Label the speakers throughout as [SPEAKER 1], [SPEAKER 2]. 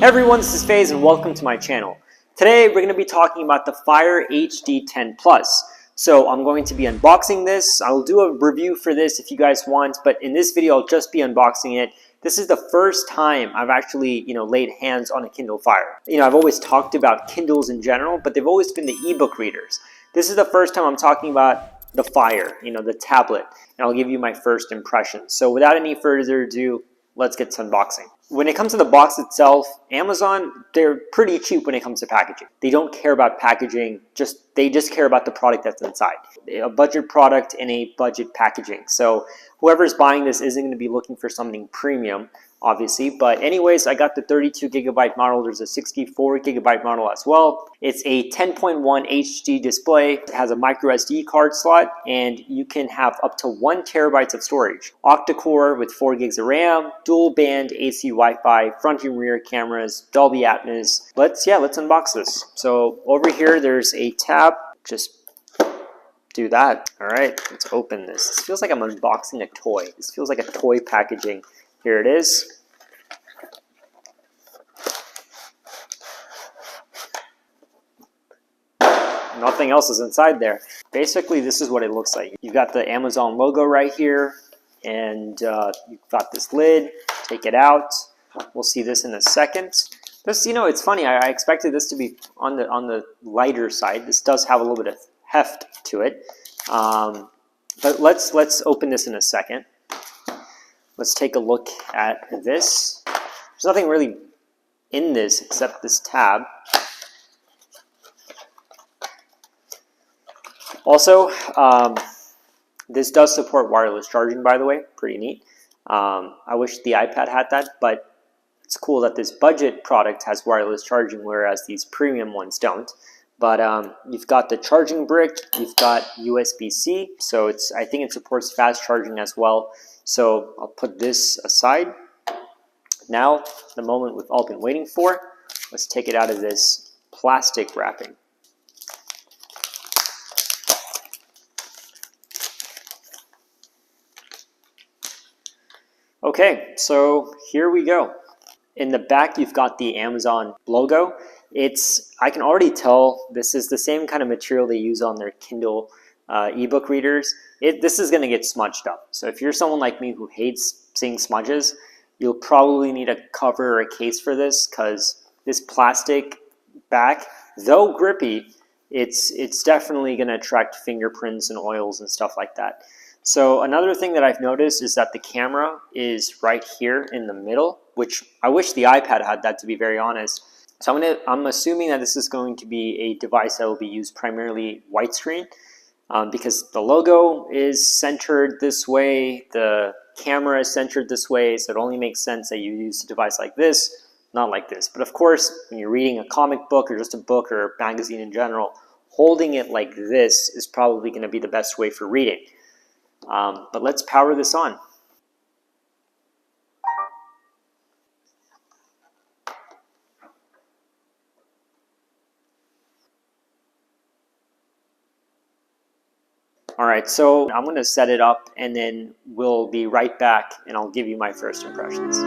[SPEAKER 1] Hey everyone, this is FaZe and welcome to my channel. Today we're going to be talking about the Fire HD 10 Plus. So I'm going to be unboxing this. I'll do a review for this if you guys want, but in this video I'll just be unboxing it. This is the first time I've actually, laid hands on a Kindle Fire. I've always talked about Kindles in general, but they've always been the ebook readers. This is the first time I'm talking about the Fire, the tablet, and I'll give you my first impressions. So without any further ado, let's get to unboxing. When it comes to the box itself, Amazon, they're pretty cheap when it comes to packaging. They don't care about packaging, they just care about the product that's inside. A budget product in a budget packaging. So whoever's buying this isn't going to be looking for something premium, obviously. But anyways, I got the 32 gigabyte model. There's a 64 gigabyte model as well. It's a 10.1 HD display. It has a micro SD card slot, and you can have up to 1 terabyte of storage. Octa-core with 4 gigs of RAM, dual band AC Wi-Fi, front and rear cameras, Dolby Atmos. Let's unbox this. So over here, there's a tab. Just do that. All right, let's open this. This feels like I'm unboxing a toy. This feels like a toy packaging. Here it is. Nothing else is inside there. Basically, this is what it looks like. You've got the Amazon logo right here, and you've got this lid. Take it out. We'll see this in a second. This, it's funny. I expected this to be on the lighter side. This does have a little bit of heft to it. But let's open this in a second. Let's take a look at this. There's nothing really in this except this tab. Also, this does support wireless charging, by the way. Pretty neat. I wish the iPad had that, but it's cool that this budget product has wireless charging, whereas these premium ones don't. But you've got the charging brick, you've got USB-C, so I think it supports fast charging as well. So I'll put this aside. Now, the moment we've all been waiting for, let's take it out of this plastic wrapping. Okay, so here we go. In the back, you've got the Amazon logo. I can already tell this is the same kind of material they use on their Kindle ebook readers. This is going to get smudged up. So if you're someone like me who hates seeing smudges, you'll probably need a cover or a case for this, because this plastic back, though grippy, it's definitely going to attract fingerprints and oils and stuff like that. So another thing that I've noticed is that the camera is right here in the middle, which I wish the iPad had that, to be very honest. So I'm assuming that this is going to be a device that will be used primarily widescreen, because the logo is centered this way, the camera is centered this way, so it only makes sense that you use a device like this, not like this. But of course, when you're reading a comic book or just a book or a magazine in general, holding it like this is probably going to be the best way for reading. But let's power this on. All right, so I'm going to set it up and then we'll be right back and I'll give you my first impressions.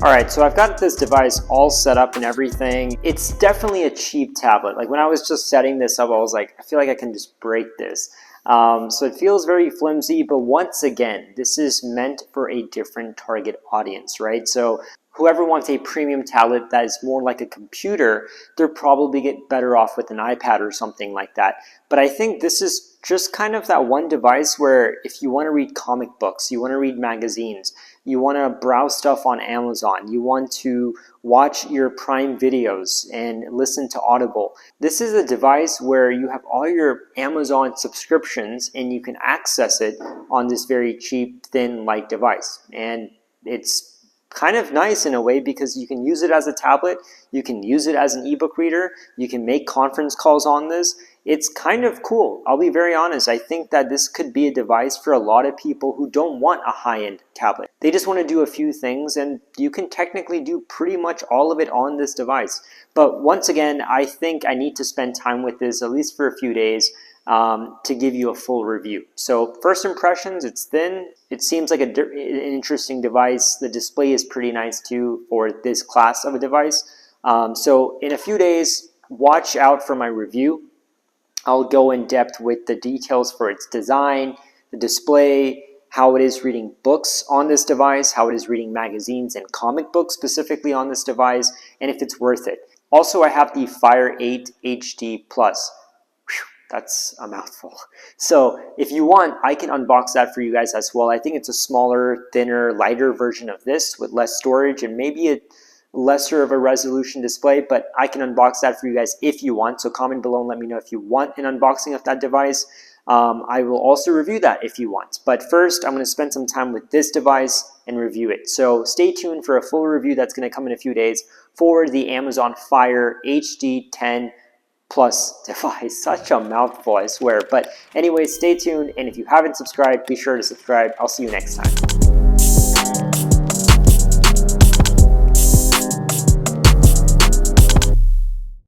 [SPEAKER 1] All right, so I've got this device all set up and everything. It's definitely a cheap tablet. Like when I was just setting this up, I was like, I feel like I can just break this. So it feels very flimsy, but once again, this is meant for a different target audience, right? So whoever wants a premium tablet that is more like a computer, they'll probably get better off with an iPad or something like that. But I think this is just kind of that one device where if you want to read comic books, you want to read magazines, you want to browse stuff on Amazon, you want to watch your Prime videos and listen to Audible. This is a device where you have all your Amazon subscriptions and you can access it on this very cheap, thin, light device. And it's kind of nice in a way because you can use it as a tablet, you can use it as an ebook reader, you can make conference calls on this. it's kind of cool. I'll be very honest. I think that this could be a device for a lot of people who don't want a high-end tablet. They just want to do a few things, and you can technically do pretty much all of it on this device. But once again, I think I need to spend time with this at least for a few days to give you a full review. So first impressions, it's thin. It seems like an interesting device. The display is pretty nice too for this class of a device. So in a few days, watch out for my review. I'll go in depth with the details for its design, the display, how it is reading books on this device, how it is reading magazines and comic books specifically on this device, and if it's worth it. Also, I have the Fire 8 HD Plus. Whew, that's a mouthful. So if you want, I can unbox that for you guys as well. I think it's a smaller, thinner, lighter version of this with less storage and maybe a lesser of a resolution display, but I can unbox that for you guys if you want. So comment below and let me know if you want an unboxing of that device. I will also review that if you want. But first, I'm going to spend some time with this device and review it. So stay tuned for a full review that's going to come in a few days for the Amazon Fire HD 10 Plus device. Such a mouthful, I swear. But anyways, stay tuned. And if you haven't subscribed, be sure to subscribe. I'll see you next time.